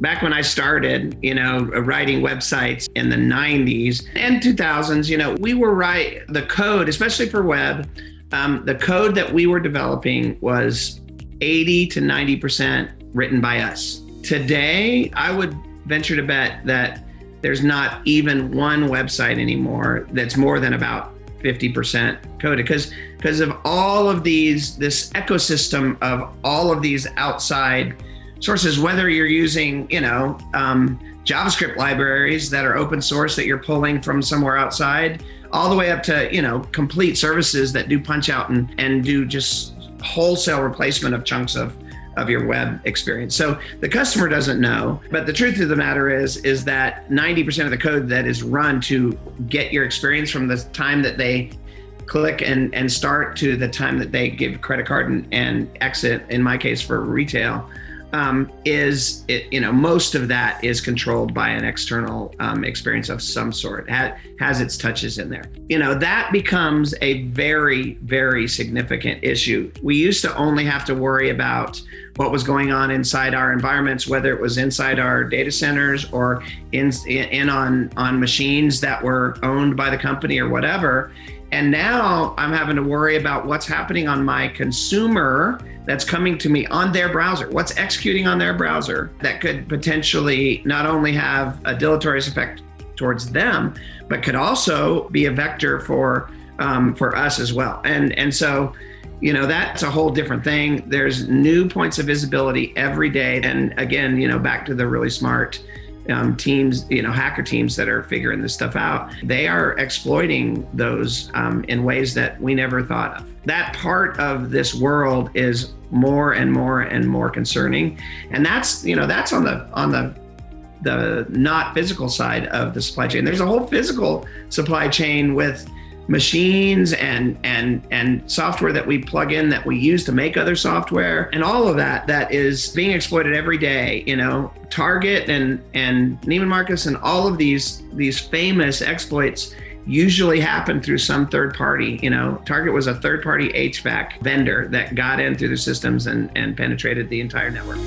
Back when I started, writing websites in the 90s and 2000s, we were the code, especially for web, the code that we were developing was 80 to 90% written by us. Today, I would venture to bet that there's not even one website anymore that's more than about 50% coded because of all of this ecosystem of all of these outside sources, whether you're using, JavaScript libraries that are open source that you're pulling from somewhere outside, all the way up to, complete services that do punch out and do just wholesale replacement of chunks of your web experience. So the customer doesn't know, but the truth of the matter is that 90% of the code that is run to get your experience from the time that they click and start to the time that they give credit card and exit, in my case for retail, most of that is controlled by an external experience of some sort, has its touches in there. That becomes a very, very significant issue. We used to only have to worry about what was going on inside our environments, whether it was inside our data centers or on machines that were owned by the company or whatever. And now I'm having to worry about what's happening on my consumer that's coming to me on their browser, what's executing on their browser that could potentially not only have a deleterious effect towards them, but could also be a vector for us as well. And so, that's a whole different thing. There's new points of visibility every day. And again, back to the really smart teams, hacker teams that are figuring this stuff out, they are exploiting those in ways that we never thought of. That part of this world is more and more and more concerning. And that's on the not physical side of the supply chain. There's a whole physical supply chain with machines and software that we plug in that we use to make other software and all of that is being exploited every day. Target and Neiman Marcus and all of these famous exploits usually happen through some third party. Target was a third party HVAC vendor that got in through the systems and penetrated the entire network.